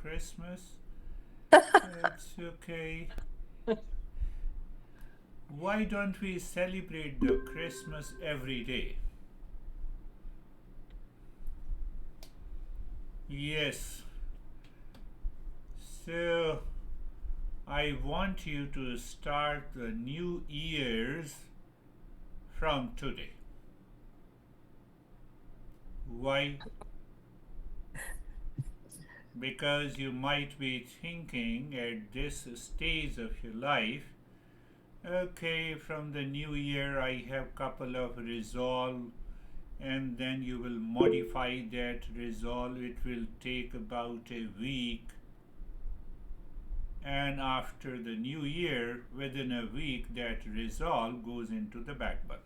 Christmas. It's okay. Why don't we celebrate the Christmas every day? Yes. So I want you to start the new year's from today. Why? Because you might be thinking at this stage of your life, okay, from the new year I have couple of resolve, and then you will modify that resolve. It will take about a week, and after the new year, within a week, that resolve goes into the back burner.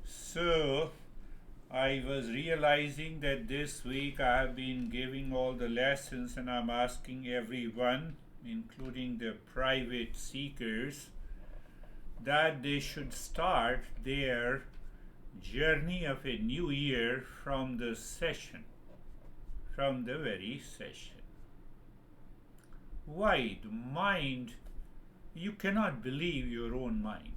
So I was realizing that this week I have been giving all the lessons, and I'm asking everyone, including the private seekers, that they should start their journey of a new year from the session, from the very session. Why? The mind, you cannot believe your own mind.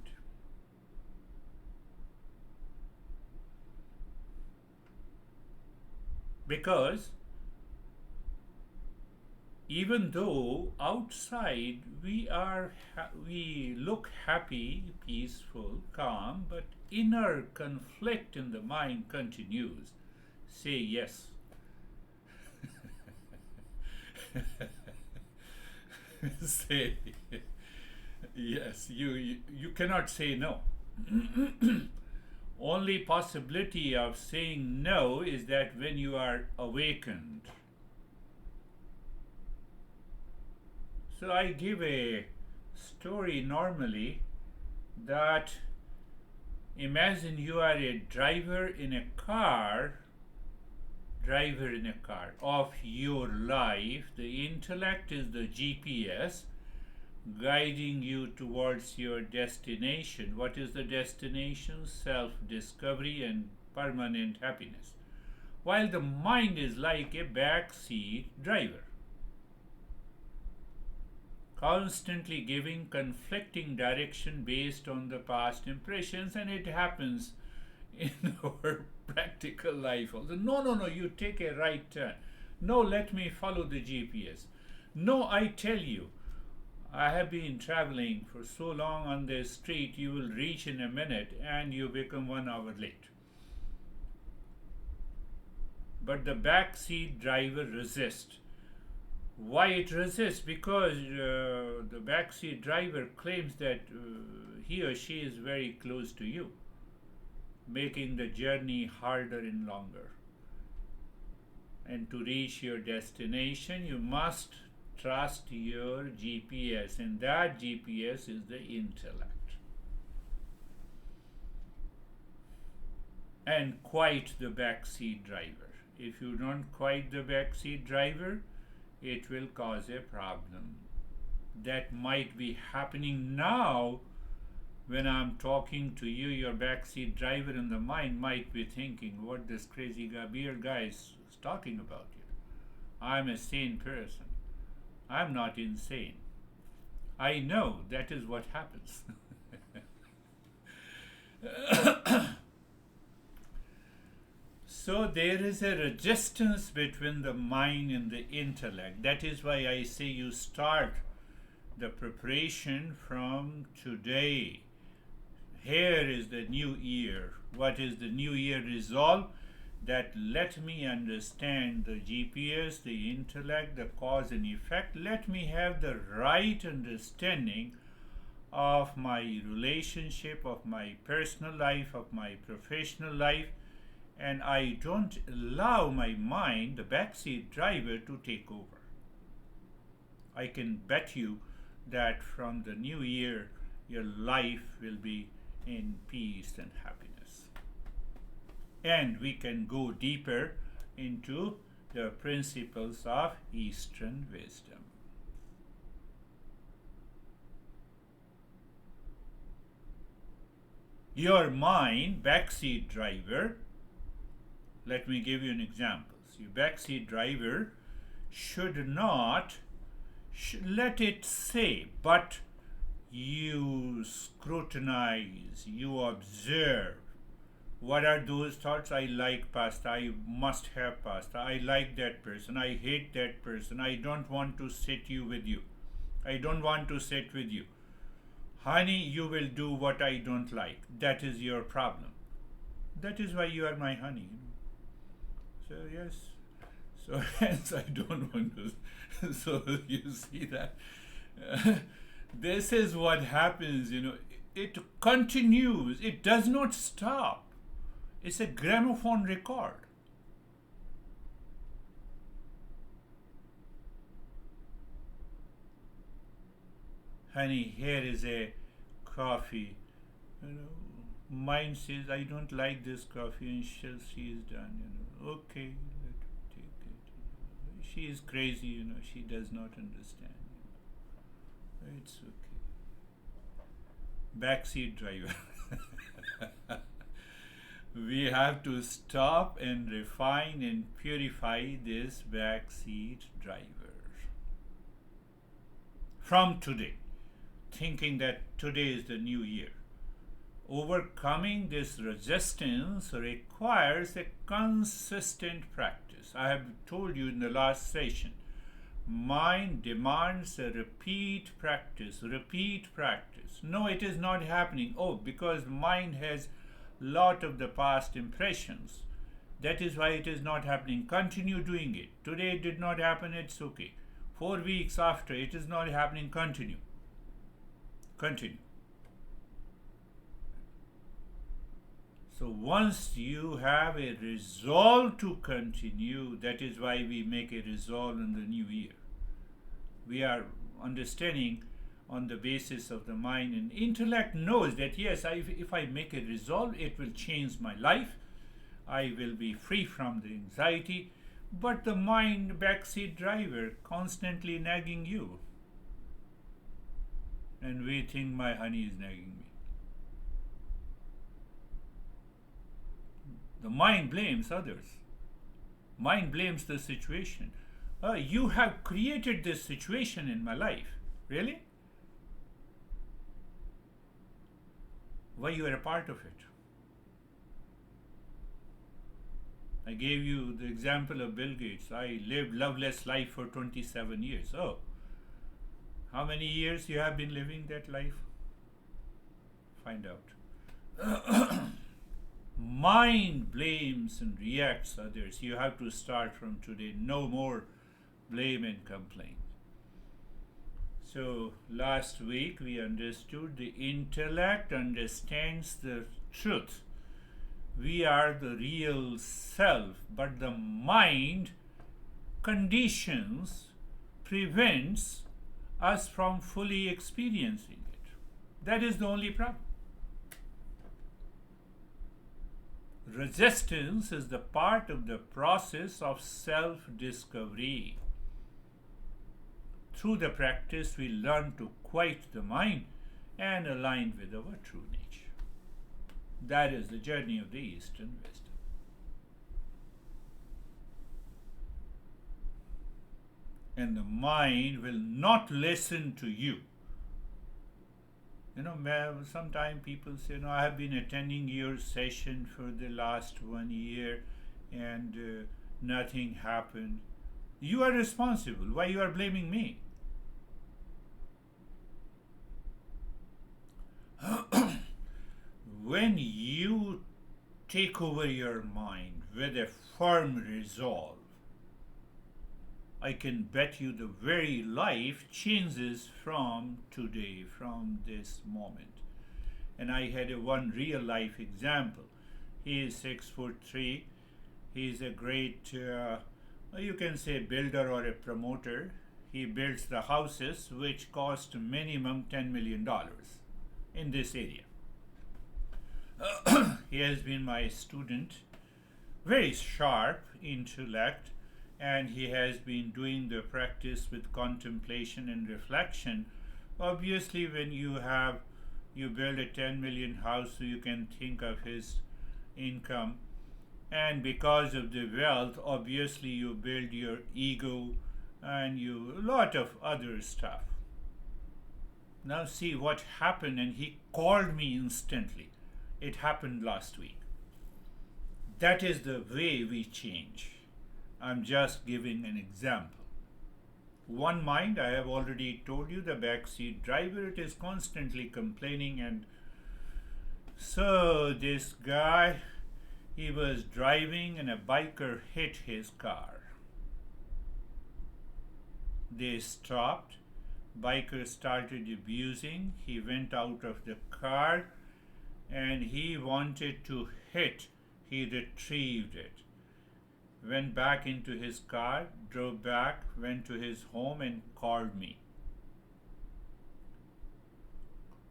Because even though outside we look happy, peaceful, calm, but inner conflict in the mind continues. Say yes. Say yes. You cannot say no. Only possibility of saying no is that when you are awakened. So I give a story normally that imagine you are a driver in a car of your life. The intellect is the GPS guiding you towards your destination. What is the destination? Self discovery and permanent happiness. While the mind is like a backseat driver, constantly giving conflicting direction based on the past impressions, and it happens in our practical life also. No, no, no, you take a right turn. No, let me follow the GPS. No, I tell you, I have been traveling for so long on this street, you will reach in a minute and you become 1 hour late. But the backseat driver resists. Why it resists? Because the backseat driver claims that he or she is very close to you, making the journey harder and longer. And to reach your destination, you must trust your GPS, and that GPS is the intellect. And quiet the backseat driver. If you don't quiet the backseat driver, it will cause a problem. That might be happening now when I'm talking to you. Your backseat driver in the mind might be thinking, what this crazy beer guy is talking about here. I'm a sane person. I'm not insane. I know that is what happens. So there is a resistance between the mind and the intellect. That is why I say you start the preparation from today. Here is the new year. What is the new year resolve? That let me understand the GPS, the intellect, the cause and effect. Let me have the right understanding of my relationship, of my personal life, of my professional life, and I don't allow my mind, the backseat driver, to take over. I can bet you that from the new year, your life will be in peace and happiness. And we can go deeper into the principles of Eastern wisdom. Your mind, backseat driver, Let me give you an example. See, backseat driver should not let it say, but you scrutinize, you observe. What are those thoughts? I like pasta. I must have pasta. I like that person. I hate that person. I don't want to sit with you. I don't want to sit with you. Honey, you will do what I don't like. That is your problem. That is why you are my honey. So, yes. So, hence, I don't want to. So, you see that? This is what happens, It continues, it does not stop. It's a gramophone record. Honey, here is a coffee. Mine says, I don't like this coffee, and she is done. Okay, let me take it. She is crazy, she does not understand. It's okay. Backseat driver. We have to stop and refine and purify this backseat driver. From today, thinking that today is the new year. Overcoming this resistance requires a consistent practice. I have told you in the last session, mind demands a repeat practice. No, it is not happening. Oh, because mind has lot of the past impressions. That is why it is not happening. Continue doing it. Today it did not happen, it's okay. 4 weeks after, it is not happening, continue. So once you have a resolve to continue, that is why we make a resolve in the new year. We are understanding on the basis of the mind, and intellect knows that yes, if I make a resolve, it will change my life. I will be free from the anxiety. But the mind, backseat driver, constantly nagging you. And we think my honey is nagging me. The mind blames others. Mind blames the situation. You have created this situation in my life. Really? Why you are a part of it? I gave you the example of Bill Gates. I lived loveless life for 27 years. Oh, how many years you have been living that life? Find out. Mind blames and reacts others. You have to start from today. No more blame and complain. So last week we understood the intellect understands the truth. We are the real self, but the mind conditions, prevents us from fully experiencing it. That is the only problem. Resistance is the part of the process of self-discovery. Through the practice, we learn to quiet the mind and align with our true nature. That is the journey of the Eastern wisdom. And the mind will not listen to you. Sometimes people say, I have been attending your session for the last 1 year and nothing happened. You are responsible. Why you are blaming me? When you take over your mind with a firm resolve, I can bet you the very life changes from today, from this moment. And I had one real life example. He is 6'3". He is a great, you can say, builder or a promoter. He builds the houses which cost minimum $10 million in this area. He has been my student, very sharp intellect, and he has been doing the practice with contemplation and reflection. Obviously, when you build a 10 million house, so you can think of his income And because of the wealth, obviously you build your ego and a lot of other stuff. Now see what happened, and he called me instantly. It happened last week. That is the way we change. I'm just giving an example. One mind, I have already told you, the backseat driver, it is constantly complaining. And so this guy, he was driving and a biker hit his car. They stopped. Biker started abusing. He went out of the car and he wanted to hit. He retrieved it. Went back into his car, drove back, went to his home and called me.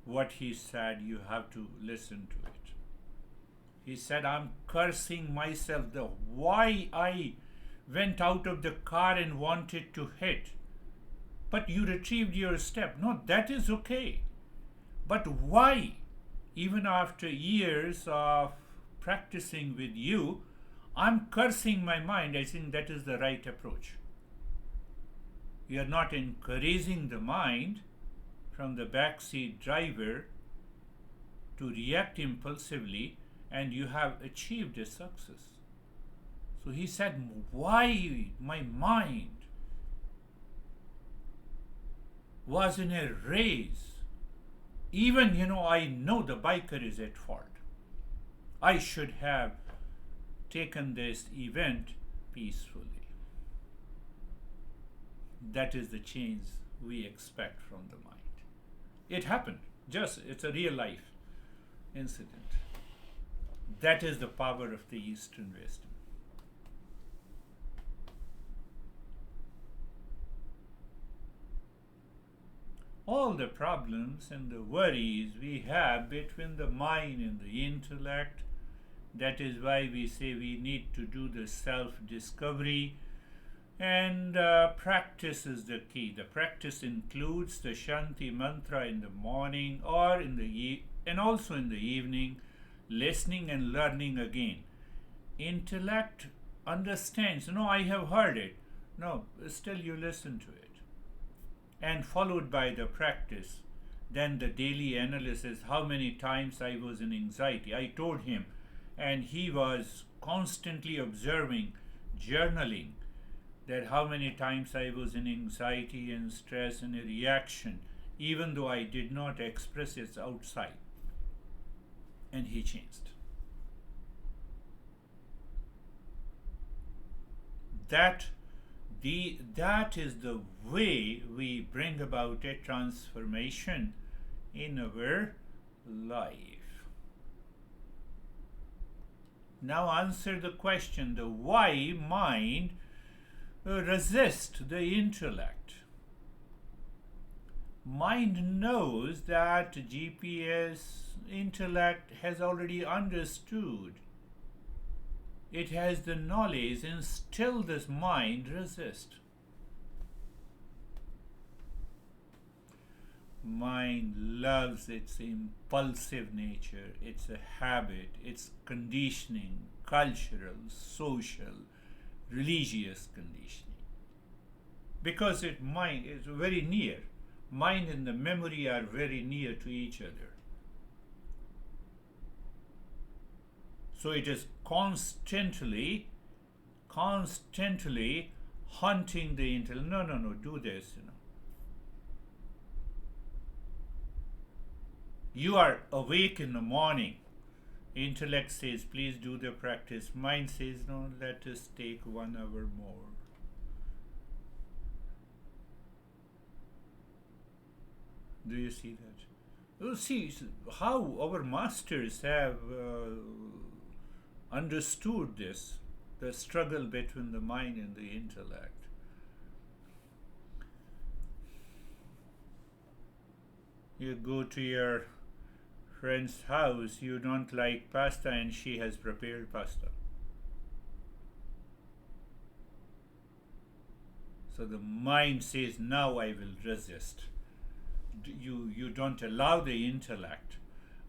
What he said, you have to listen to it. He said, I'm cursing myself the why I went out of the car and wanted to hit. But you retrieved your step. No, that is okay. But why? Even after years of practicing with you, I'm cursing my mind. I think that is the right approach. You are not encouraging the mind from the backseat driver to react impulsively, and you have achieved a success. So he said, why my mind was in a race? Even, I know the biker is at fault. I should have taken this event peacefully. That is the change we expect from the mind. It happened. It's a real life incident. That is the power of the Eastern wisdom. All the problems and the worries we have between the mind and the intellect, that is why we say we need to do the self-discovery, and practice is the key. The practice includes the Shanti mantra in the morning or and also in the evening, listening and learning again. Intellect understands, I have heard it. No, still you listen to it. And followed by the practice, then the daily analysis, how many times I was in anxiety. I told him, and he was constantly observing, journaling, that how many times I was in anxiety and stress and a reaction, even though I did not express it outside. And he changed. That is the way we bring about a transformation in our life. Now answer the question, the why mind resist the intellect. Mind knows that GPS intellect has already understood. It has the knowledge, and still this mind resists. Mind loves its impulsive nature, it's a habit, it's conditioning, cultural, social, religious conditioning. Because mind is very near. Mind and the memory are very near to each other. So it is constantly hunting the intellect. No, do this. You are awake in the morning. Intellect says, please do the practice. Mind says, no, let us take 1 hour more. Do you see that? You see how our masters have understood this, the struggle between the mind and the intellect. You go to your friend's house, you don't like pasta, and she has prepared pasta. So the mind says, now I will resist. You don't allow the intellect.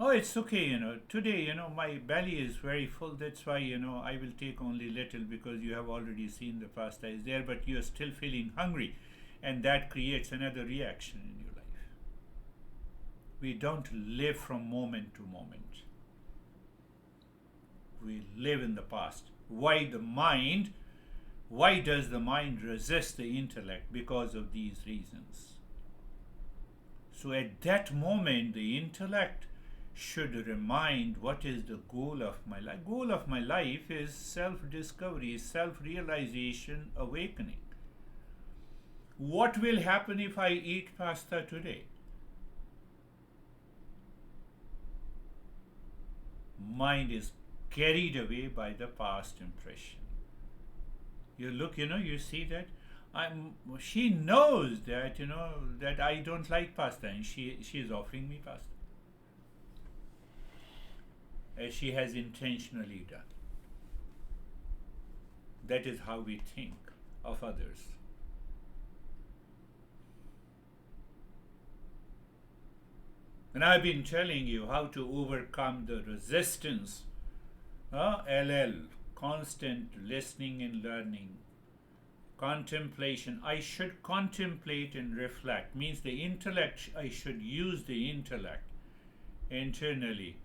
Oh, it's okay, today, my belly is very full. That's why, I will take only little because you have already seen the pasta is there, but you're still feeling hungry. And that creates another reaction in your life. We don't live from moment to moment. We live in the past. Why does the mind resist the intellect? Because of these reasons. So at that moment, the intellect should remind what is the goal of my life. Goal of my life is self-discovery, self-realization, awakening. What will happen if I eat pasta today? Mind is carried away by the past impression. You look, you see that she knows that, that I don't like pasta, and she is offering me pasta, as she has intentionally done. That is how we think of others. And I've been telling you how to overcome the resistance. LL, constant listening and learning. Contemplation. I should contemplate and reflect. Means the intellect, I should use the intellect internally.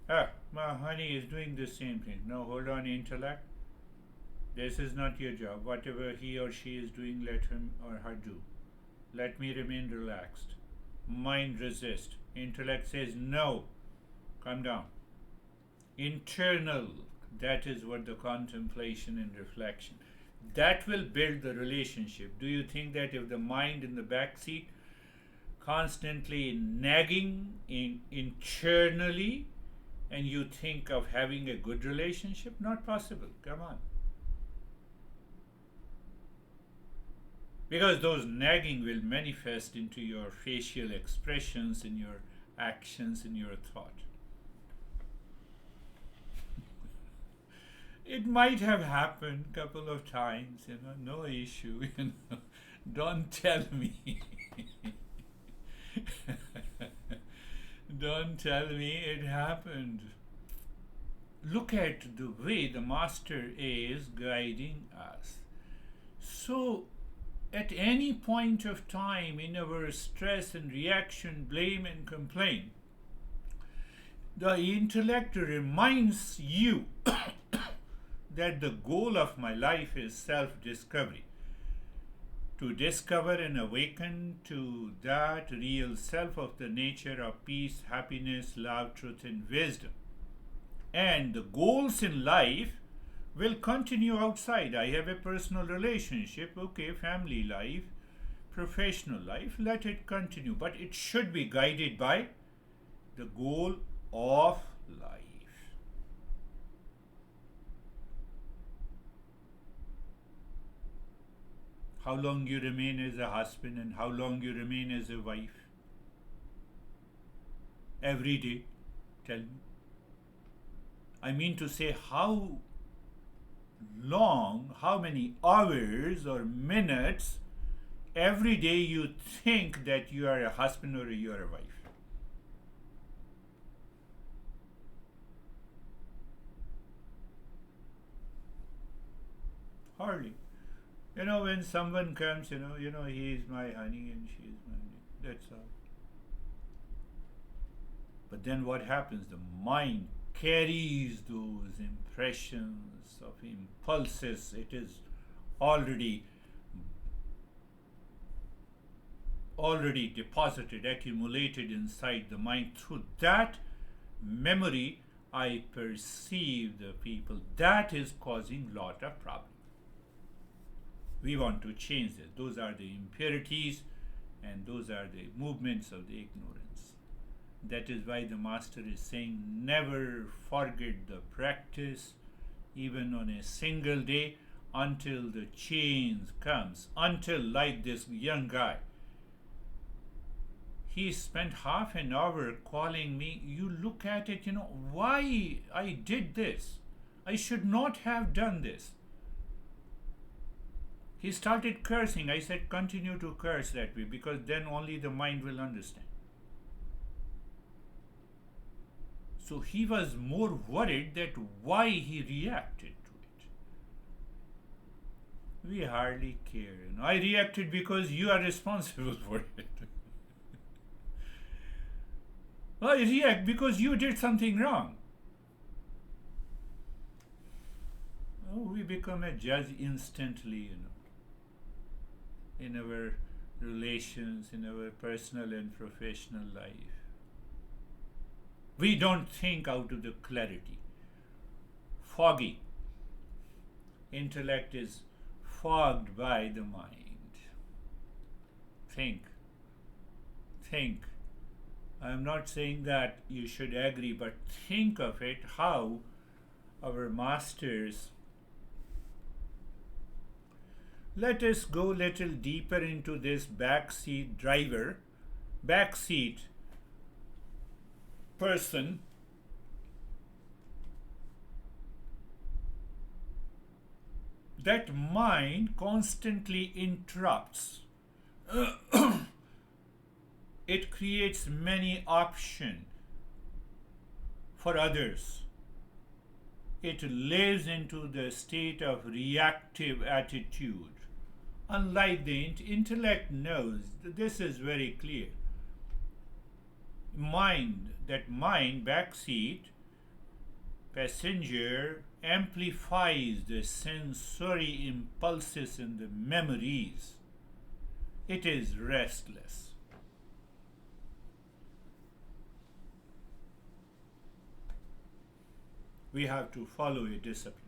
My honey is doing the same thing. No, hold on, intellect. This is not your job. Whatever he or she is doing, let him or her do. Let me remain relaxed. Mind resist. Intellect says no. Calm down. Internal. That is what the contemplation and reflection. That will build the relationship. Do you think that if the mind in the back seat constantly nagging internally, and you think of having a good relationship? Not possible. Come on. Because those nagging will manifest into your facial expressions, in your actions, in your thought. It might have happened a couple of times, no issue, Don't tell me. Don't tell me it happened. Look at the way the Master is guiding us. So, at any point of time in our stress and reaction, blame and complaint, the intellect reminds you that the goal of my life is self-discovery. To discover and awaken to that real self of the nature of peace, happiness, love, truth, and wisdom. And the goals in life will continue outside. I have a personal relationship, okay, family life, professional life, let it continue. But it should be guided by the goal of life. How long you remain as a husband and how long you remain as a wife? Every day, tell me. I mean to say, how long, how many hours or minutes every day you think that you are a husband or you are a wife? Hardly. When someone comes, he is my honey and she is my honey. That's all. But then what happens? The mind carries those impressions of impulses. It is already deposited, accumulated inside the mind. Through that memory, I perceive the people. That is causing lot of problems. We want to change this. Those are the impurities and those are the movements of the ignorance. That is why the Master is saying, never forget the practice, even on a single day, until the change comes. Until, like this young guy, he spent half an hour calling me. You look at it, why I did this. I should not have done this. He started cursing. I said, continue to curse that way, because then only the mind will understand. So he was more worried that why he reacted to it. We hardly care. I reacted because you are responsible for it. I react because you did something wrong. Oh, we become a judge instantly, in our relations, in our personal and professional life. We don't think out of the clarity. Foggy. Intellect is fogged by the mind. Think. Think. I am not saying that you should agree, but think of it how our masters. Let us go a little deeper into this backseat driver, backseat person. That mind constantly interrupts. It creates many options for others. It lives into the state of reactive attitude. Unlike the intellect knows, this is very clear. Mind, backseat, passenger, amplifies the sensory impulses and the memories. It is restless. We have to follow a discipline.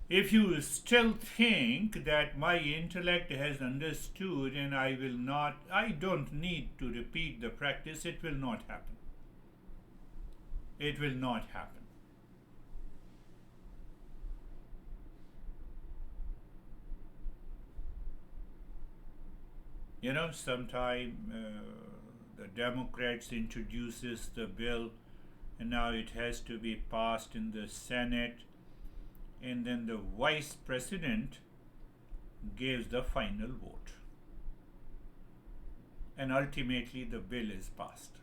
If you still think that my intellect has understood and I don't need to repeat the practice, it will not happen. It will not happen. Sometime the Democrats introduces the bill, and now it has to be passed in the Senate, and then the vice president gives the final vote, and ultimately the bill is passed.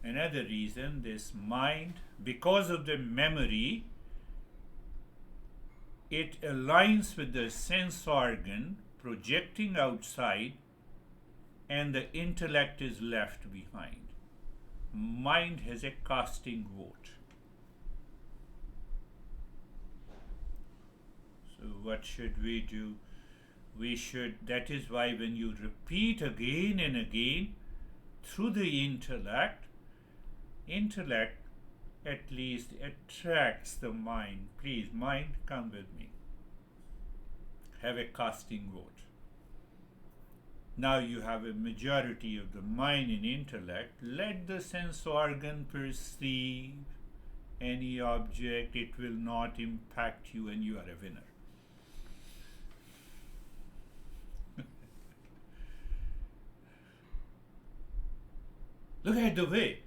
Another reason, this mind, because of the memory, it aligns with the sense organ projecting outside, and the intellect is left behind. Mind has a casting vote. So what should we do? That is why when you repeat again and again through the intellect at least attracts the mind. Please, mind, come with me. Have a casting vote. Now you have a majority of the mind and intellect. Let the sense organ perceive any object. It will not impact you, and you are a winner. Look at the way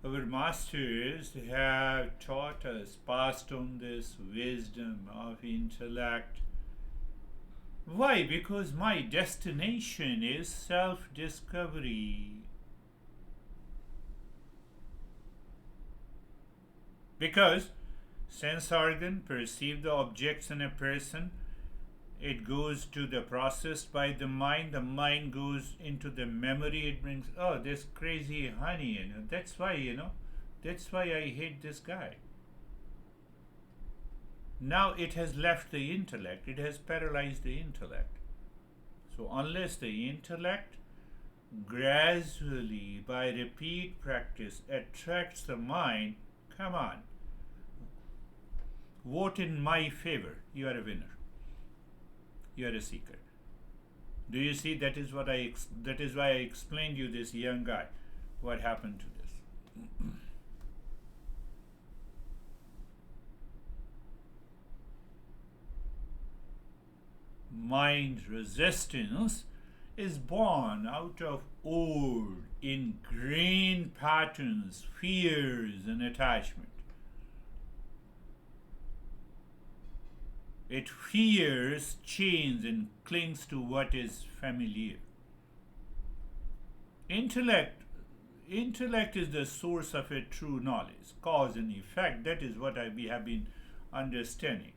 our masters have taught us, passed on this wisdom of intellect. Why? Because my destination is self-discovery. Because sense organ perceive the objects in a person, it goes to the processed by the mind goes into the memory, it brings, oh, this crazy honey, that's why I hate this guy. Now it has left the intellect, it has paralyzed the intellect. So unless the intellect gradually, by repeat practice, attracts the mind, come on, vote in my favor, you are a winner. You are a seeker. Do you see? That is why I explained you this young guy. What happened to this? Mind resistance is born out of old, ingrained patterns, fears, and attachment. It fears change and clings to what is familiar. Intellect intellect is the source of a true knowledge, cause and effect. That is what we have been understanding.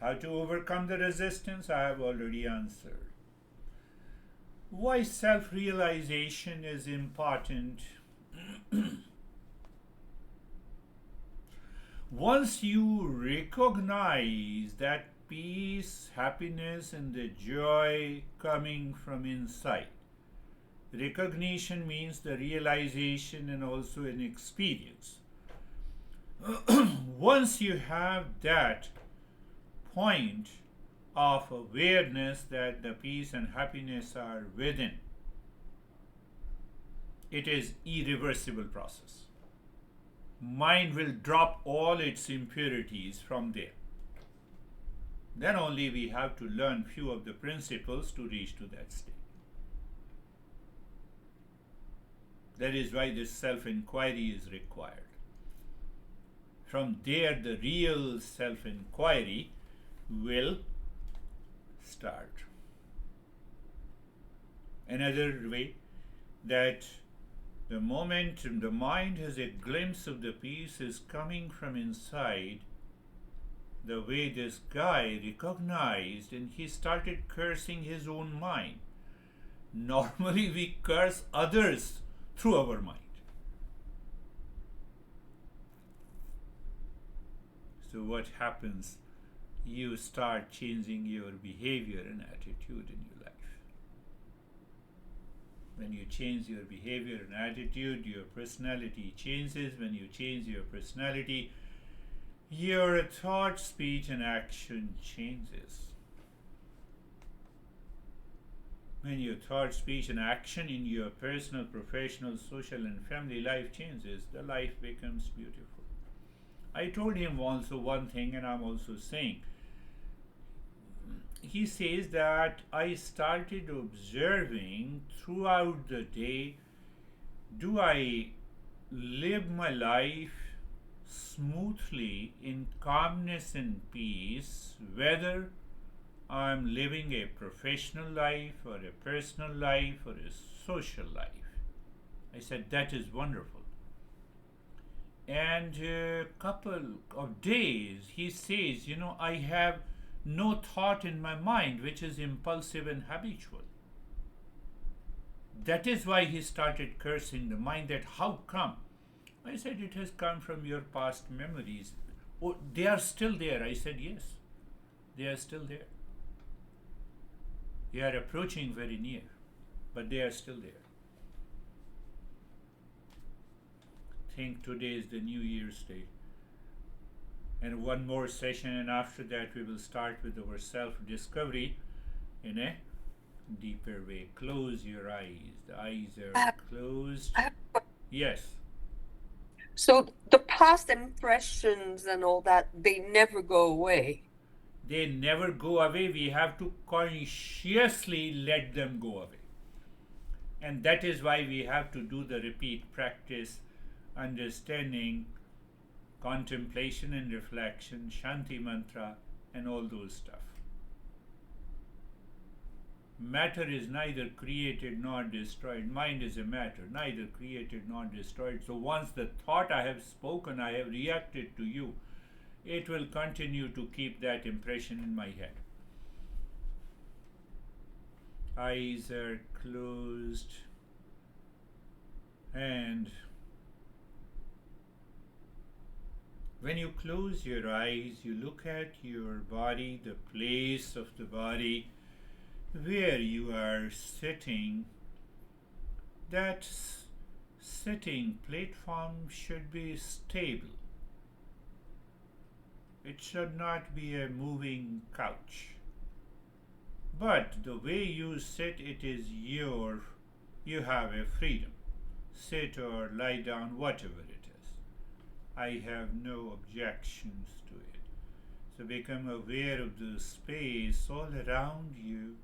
How to overcome the resistance? I have already answered. Why self realization is important? Once you recognize that peace, happiness, and the joy coming from inside, recognition means the realization and also an experience. Once you have that point of awareness that the peace and happiness are within, it is irreversible process. Mind will drop all its impurities from there. Then only we have to learn few of the principles to reach to that state. That is why this self-inquiry is required. From there, the real self-inquiry will start. Another way, that the moment the mind has a glimpse of the peace is coming from inside, the way this guy recognized and he started cursing his own mind. Normally we curse others through our mind. So what happens? You start changing your behavior and attitude in your life. When you change your behavior and attitude, your personality changes. When you change your personality, your thought, speech, and action changes. When your thought, speech, and action in your personal, professional, social, and family life changes, the life becomes beautiful. I told him also one thing, and I'm also saying. He says that I started observing throughout the day, do I live my life smoothly in calmness and peace, whether I'm living a professional life or a personal life or a social life. I said, that is wonderful. And a couple of days, he says, I have no thought in my mind which is impulsive and habitual. That is why he started cursing the mind, that how come? I said, it has come from your past memories. Oh, they are still there. I said, yes, they are still there. They are approaching very near, but they are still there. Think today is the New Year's Day. And one more session, and after that we will start with our self-discovery in a deeper way. Close your eyes. The eyes are closed. Yes. So the past impressions and all that, they never go away. They never go away. We have to consciously let them go away. And that is why we have to do the repeat practice, understanding, contemplation and reflection, Shanti mantra, and all those stuff. Matter is neither created nor destroyed. Mind is a matter, neither created nor destroyed. So once the thought I have spoken, I have reacted to you, it will continue to keep that impression in my head. Eyes are closed, and when you close your eyes, you look at your body, the place of the body where you are sitting. That sitting platform should be stable. It should not be a moving couch. But the way you sit, it is you have a freedom. Sit or lie down, whatever it is. I have no objections to it. So become aware of the space all around you.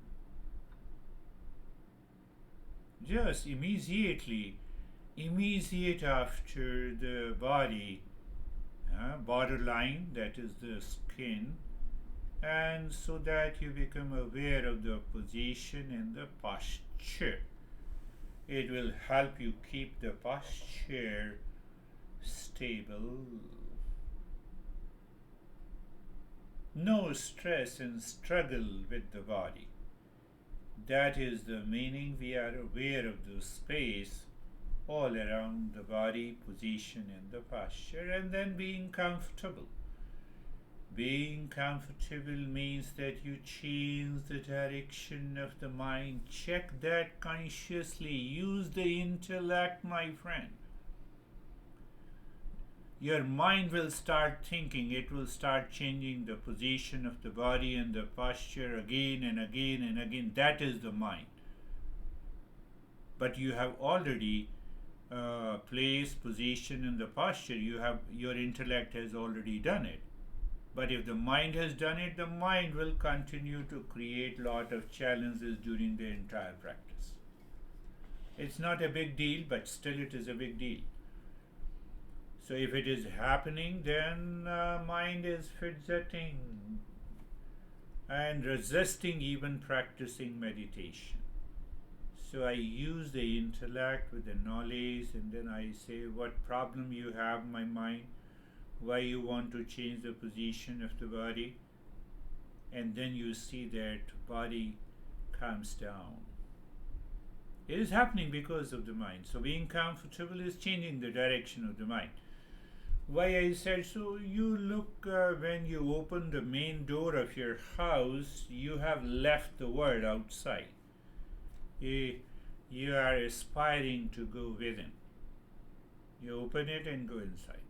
Just immediate after the body, borderline, that is the skin, and so that you become aware of the position and the posture. posture. It will help you keep the posture stable. No stress and struggle with the body. That is the meaning. We are aware of the space all around the body, position and the posture, and then being comfortable. Being comfortable means that you change the direction of the mind. Check that consciously. Use the intellect, my friend. Your mind will start thinking, it will start changing the position of the body and the posture again and again and again. That is the mind. But you have already place, position, and the posture. Your intellect has already done it. But if the mind has done it, the mind will continue to create lot of challenges during the entire practice. It's not a big deal, but still it is a big deal. So if it is happening, then mind is fidgeting and resisting even practicing meditation. So I use the intellect with the knowledge, and then I say, what problem you have, my mind? Why you want to change the position of the body? And then you see that body calms down. It is happening because of the mind. So being comfortable is changing the direction of the mind. Why I said so, you look when you open the main door of your house, you have left the world outside. You are aspiring to go within. You open it and go inside.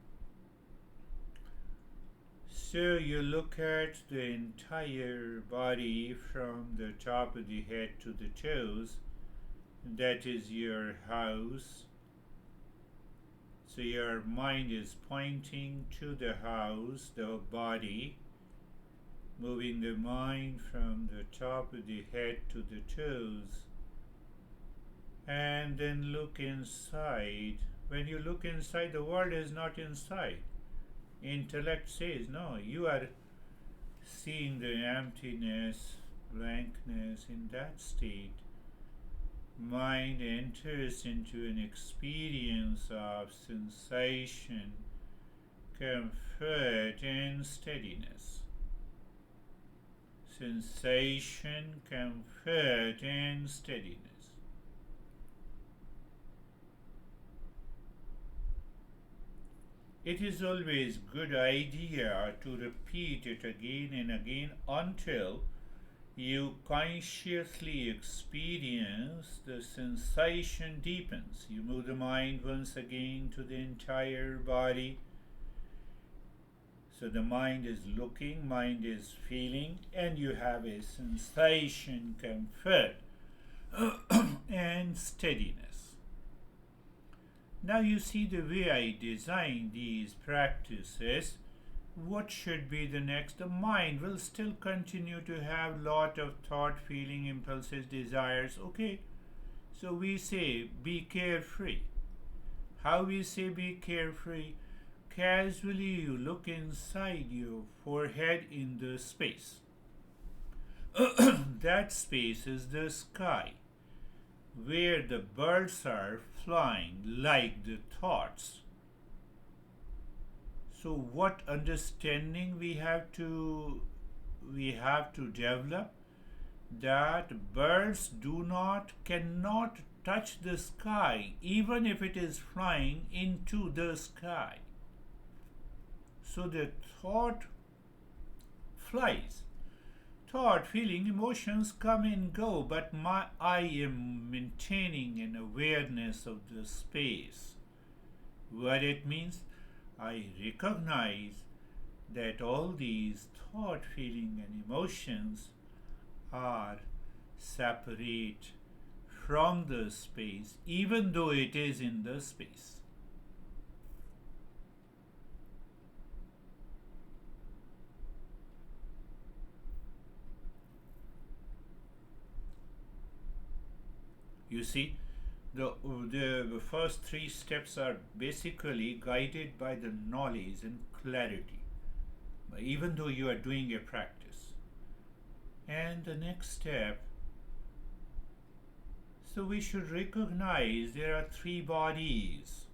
So you look at the entire body from the top of the head to the toes. That is your house. So your mind is pointing to the house, the body, moving the mind from the top of the head to the toes. And then look inside. When you look inside, the world is not inside. Intellect says, no, you are seeing the emptiness, blankness. In that state, mind enters into an experience of sensation, comfort, and steadiness. Sensation, comfort, and steadiness. It is always a good idea to repeat it again and again until you consciously experience the sensation deepens. You move the mind once again to the entire body. So the mind is looking, mind is feeling, and you have a sensation, comfort, and steadiness. Now you see the way I design these practices. What should be the next? The mind will still continue to have lot of thought, feeling, impulses, desires. Okay, so we say be carefree. How we say be carefree? Casually you look inside your forehead in the space. That space is the sky, where the birds are flying like the thoughts. So what understanding we have to develop? That birds cannot touch the sky even if it is flying into the sky. So the thought flies. Thought, feeling, emotions come and go, but I am maintaining an awareness of the space. What it means? I recognize that all these thought, feeling, and emotions are separate from the space, even though it is in the space. You see, the first three steps are basically guided by the knowledge and clarity, even though you are doing a practice. And the next step, So we should recognize there are three bodies.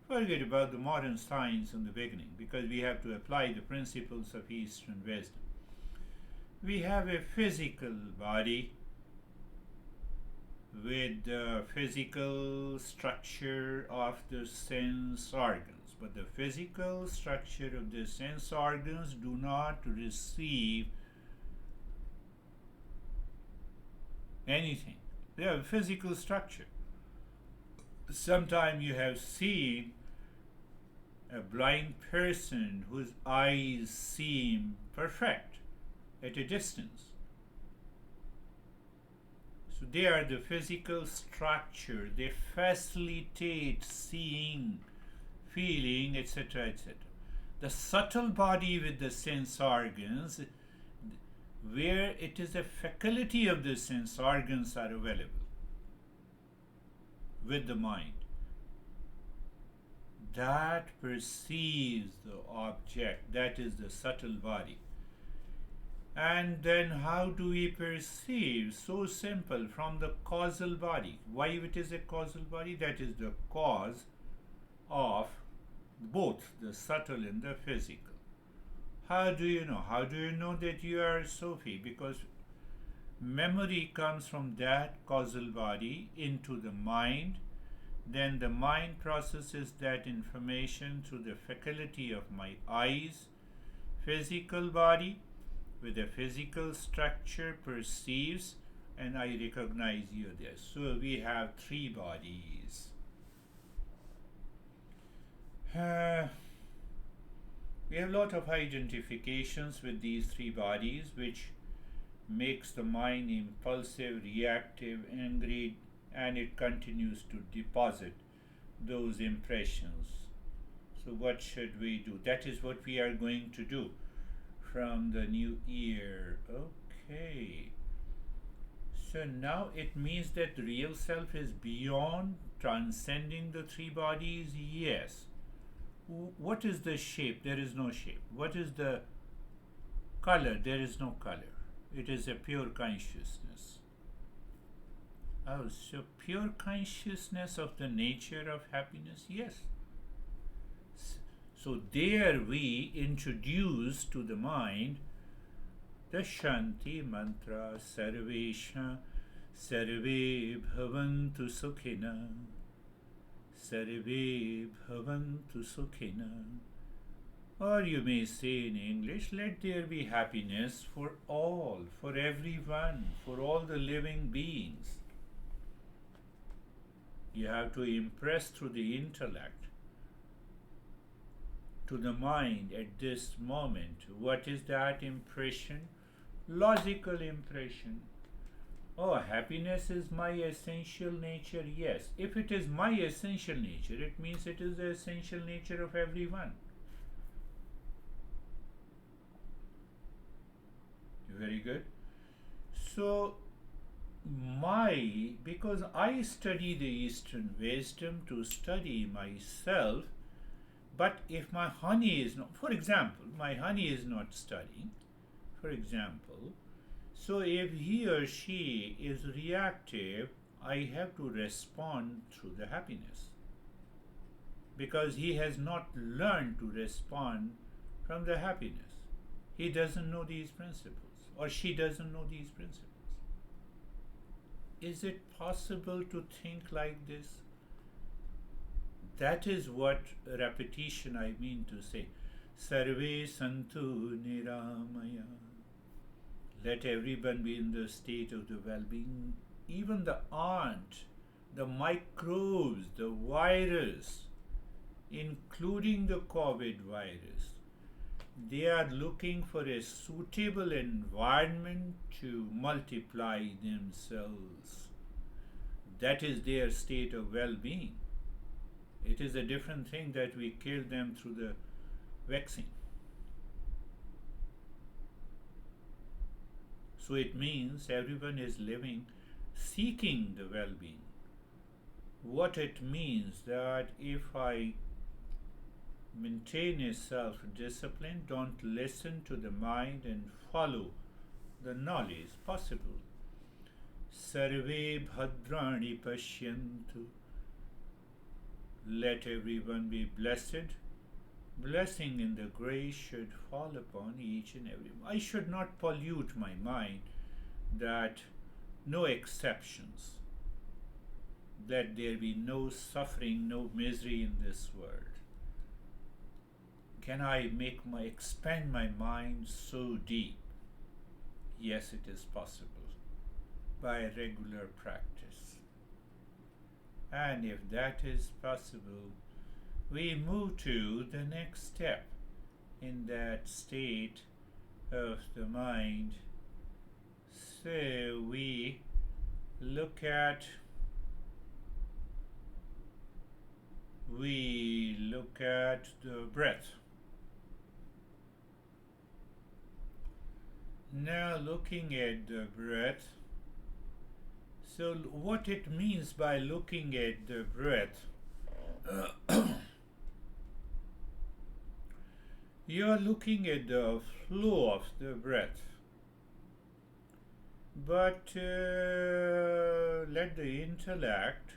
Forget about the modern science in the beginning because we have to apply the principles of Eastern wisdom. We have a physical body with the physical structure of the sense organs. But the physical structure of the sense organs do not receive anything. They have a physical structure. Sometimes you have seen a blind person whose eyes seem perfect at a distance. So they are the physical structure. They facilitate seeing, feeling, etc., etc. The subtle body with the sense organs, where it is a faculty of the sense organs are available with the mind, that perceives the object, that is the subtle body. And then how do we perceive? So simple, from the causal body. Why it is a causal body? That is the cause of both the subtle and the physical. How do you know? How do you know that you are Sophie? Because memory comes from that causal body into the mind. Then the mind processes that information through the faculty of my eyes, physical body with a physical structure perceives, and I recognize you there. So we have three bodies. We have a lot of identifications with these three bodies, which makes the mind impulsive, reactive, angry, and it continues to deposit those impressions. So what should we do? That is what we are going to do from the new year. Okay. So now it means that the real self is beyond transcending the three bodies? Yes. What is the shape? There is no shape. What is the color? There is no color. It is a pure consciousness. Oh, so pure consciousness of the nature of happiness? Yes. So there we introduce to the mind the Shanti mantra, Sarvesha, Sarve Bhavantu Sukhina, Sarve Bhavantu Sukhina. Or you may say in English, let there be happiness for all, for everyone, for all the living beings. You have to impress through the intellect to the mind at this moment. What is that impression? Logical impression. Oh, happiness is my essential nature. Yes. If it is my essential nature, it means it is the essential nature of everyone. Very good. So, because I study the Eastern wisdom to study myself, but if my honey is not, for example, my honey is not studying, for example, so if he or she is reactive, I have to respond through the happiness. Because he has not learned to respond from the happiness. He doesn't know these principles, or she doesn't know these principles. Is it possible to think like this? That is what repetition I mean to say. Sarve santu niramaya. Let everyone be in the state of the well-being. Even the ant, the microbes, the virus, including the COVID virus, they are looking for a suitable environment to multiply themselves. That is their state of well-being. It is a different thing that we kill them through the vaccine. So it means everyone is living, seeking the well-being. What it means that if I maintain a self-discipline, don't listen to the mind and follow the knowledge possible. Sarve bhadrani pashyantu. Let everyone be blessed. Blessing and the grace should fall upon each and every one. I should not pollute my mind that no exceptions. Let there be no suffering, no misery in this world. Can I expand my mind so deep? Yes, it is possible by regular practice. And if that is possible, we move to the next step in that state of the mind. So we look at the breath. Now looking at the breath, so what it means by looking at the breath, you are looking at the flow of the breath, but let the intellect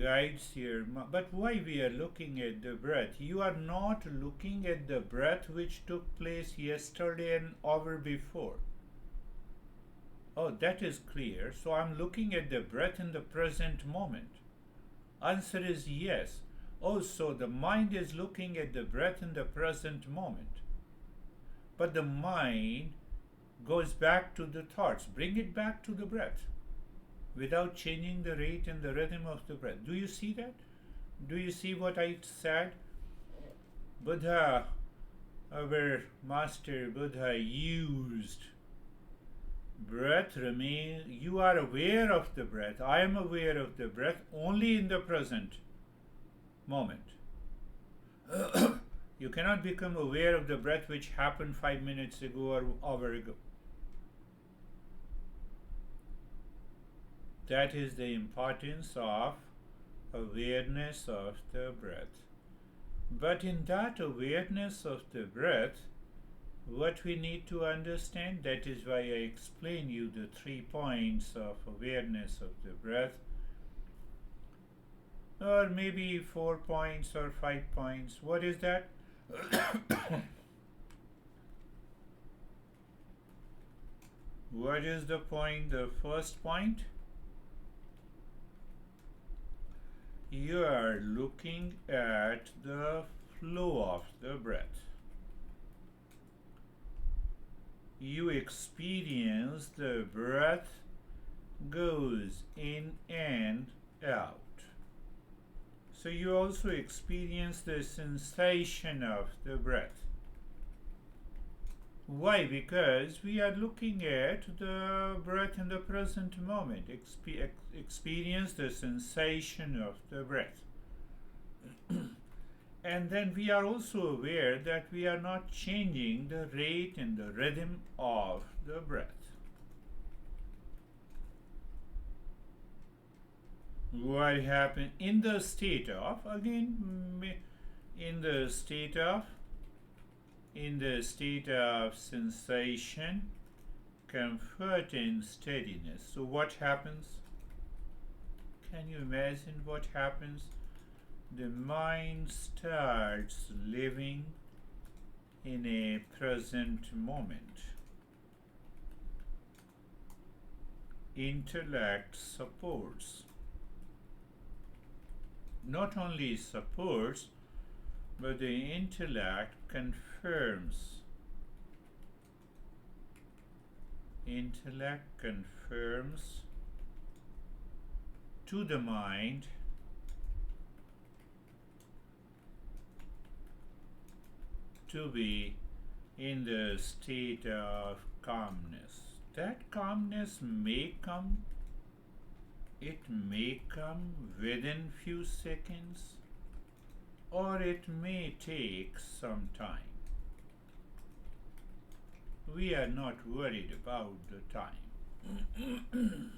guides your mind. But why we are looking at the breath? You are not looking at the breath which took place yesterday and hour before. Oh, that is clear. So I'm looking at the breath in the present moment. Answer is yes. Oh, so the mind is looking at the breath in the present moment. But the mind goes back to the thoughts. Bring it back to the breath without changing the rate and the rhythm of the breath. Do you see that? Do you see what I said? Buddha, our master Buddha, used breath remain. You are aware of the breath. I am aware of the breath only in the present moment. You cannot become aware of the breath which happened 5 minutes ago or hour ago. That is the importance of awareness of the breath. But in that awareness of the breath, what we need to understand, that is why I explain you the 3 points of awareness of the breath, or maybe 4 points or 5 points. What is that? What is the point? The first point? You are looking at the flow of the breath. You experience the breath goes in and out. So you also experience the sensation of the breath. Why? Because we are looking at the breath in the present moment. Experience the sensation of the breath. And then we are also aware that we are not changing the rate and the rhythm of the breath. What happened in the state of, in the state of sensation, comfort and steadiness. So what happens? Can you imagine what happens? The mind starts living in a present moment. Intellect supports. Not only supports, but the intellect confirms. Intellect confirms to the mind to be in the state of calmness. That calmness may come, it may come within few seconds, or it may take some time. We are not worried about the time.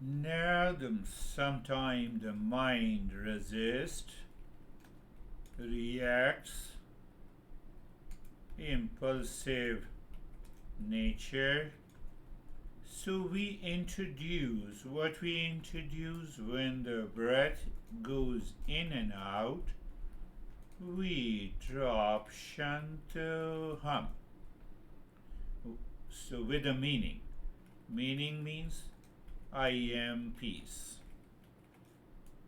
Now, sometime the mind resists, reacts, impulsive nature. So we introduce what we introduce when the breath goes in and out. We drop Shanto Hum. So with a meaning. Meaning means I am peace.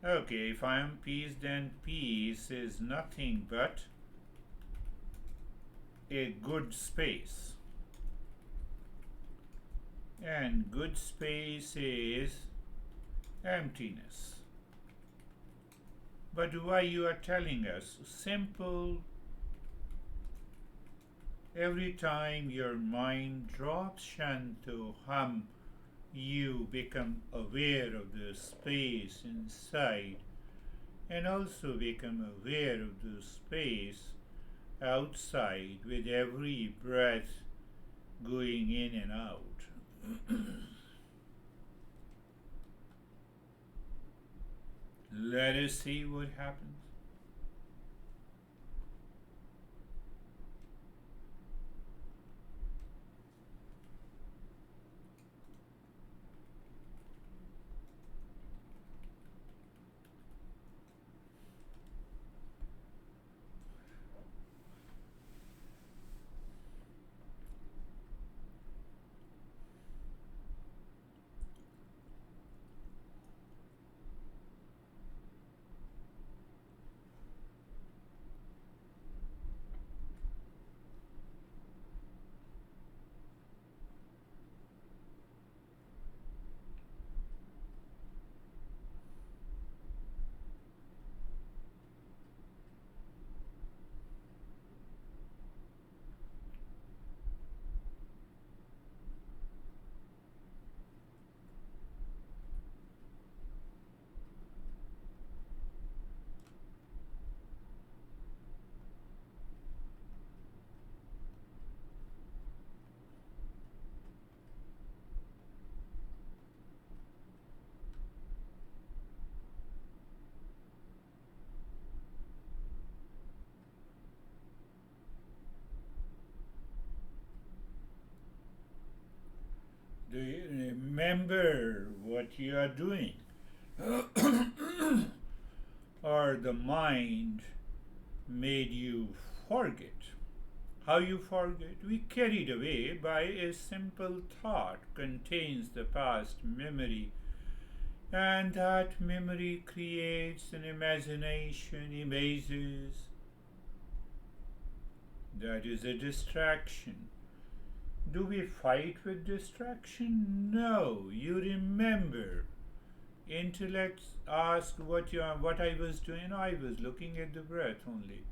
Okay, if I am peace, then peace is nothing but a good space. And good space is emptiness. But why you are telling us? Simple. Every time your mind drops Shanto Hum, you become aware of the space inside and also become aware of the space outside with every breath going in and out. Let us see what happens. Do you remember what you are doing? Or the mind made you forget? How you forget? We carried away by a simple thought contains the past memory, and that memory creates an imagination, images. That is a distraction. Do we fight with distraction? No. You remember. Intellect asked what I was doing. I was looking at the breath only.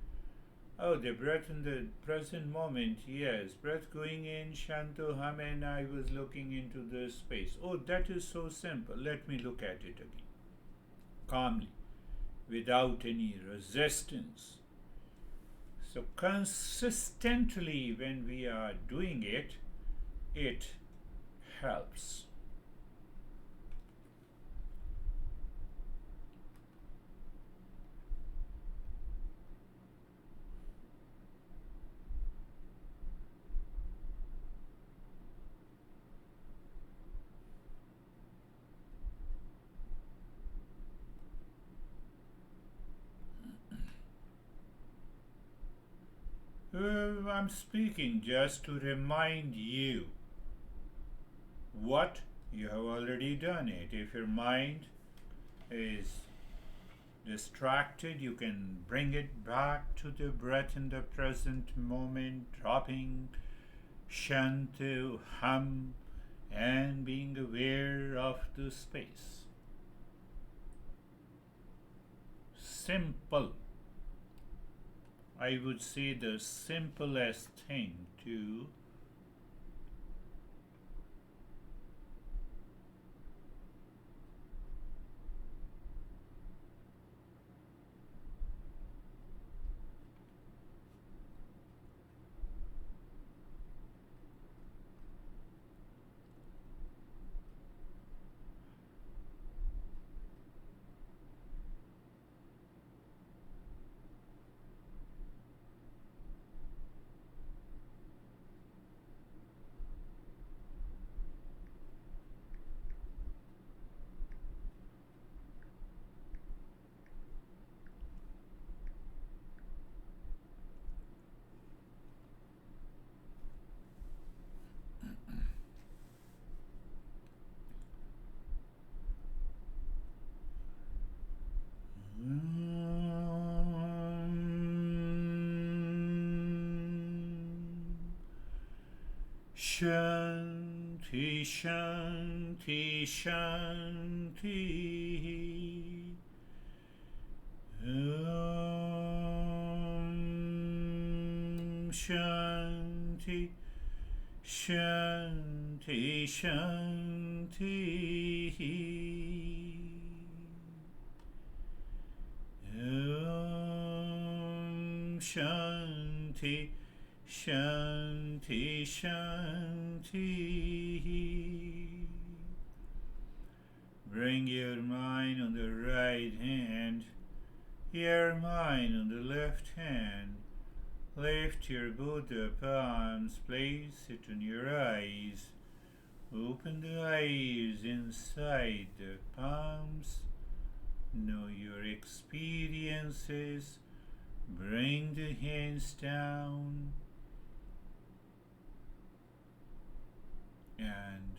Oh, the breath in the present moment. Yes, breath going in, Shanto Ham, and I was looking into the space. Oh, that is so simple. Let me look at it again. Calmly, without any resistance. So consistently when we are doing it, it helps. I'm speaking just to remind you what you have already done it. If your mind is distracted, you can bring it back to the breath in the present moment, dropping Shanto Hum and being aware of the space. Simple. I would say the simplest thing to Shanti, Shanti, Shanti. Om Shanti, Shanti, Shanti. Om Shanti, Shanti, Shanti. Bring your mind on the right hand, your mind on the left hand. Lift your both the palms, place it on your eyes. Open the eyes inside the palms. Know your experiences. Bring the hands down. And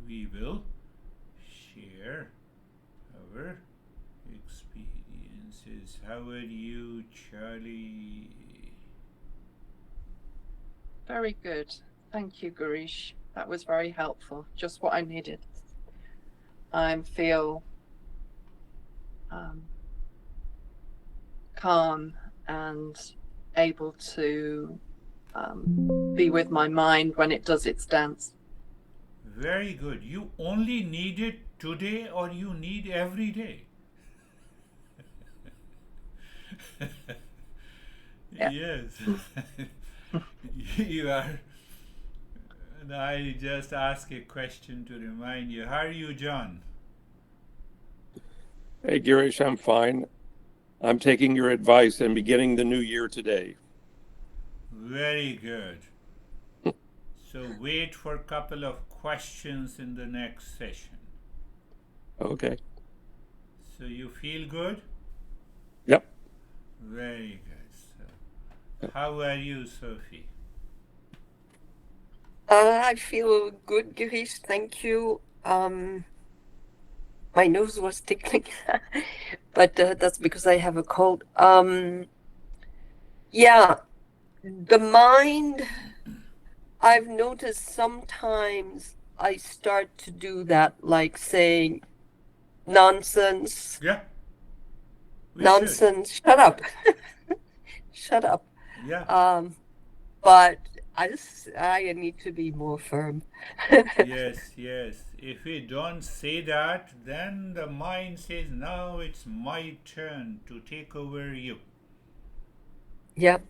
we will share our experiences. How are you, Charlie? Very good. Thank you, Girish. That was very helpful. Just what I needed. I feel calm and able to be with my mind when it does its dance. Very good. You only need it today, or you need every day? Yeah. Yes. You are. And I just ask a question to remind you. How are you, John? Hey, Girish, I'm fine. I'm taking your advice and beginning the new year today. Very good. So wait for a couple of questions in the next session. Okay. So you feel good? Yep. Very good. So, how are you, Sophie? I feel good, Girish. Thank you. My nose was tickling, but that's because I have a cold. Yeah, the mind, I've noticed sometimes I start to do that, like saying nonsense, Yeah. We nonsense, shut up, shut up. should. Yeah. But I need to be more firm. Yes, yes. If we don't say that, then the mind says, now it's my turn to take over you. Yep.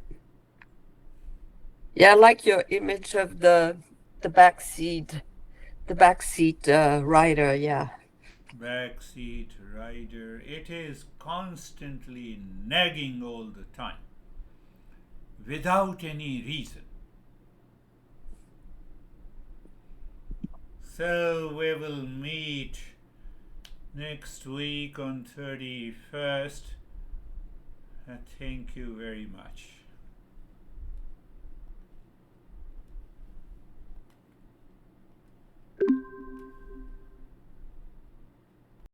Yeah, I like your image of the backseat, rider. Yeah. Backseat rider, it is constantly nagging all the time without any reason. So we will meet next week on 31st. Thank you very much.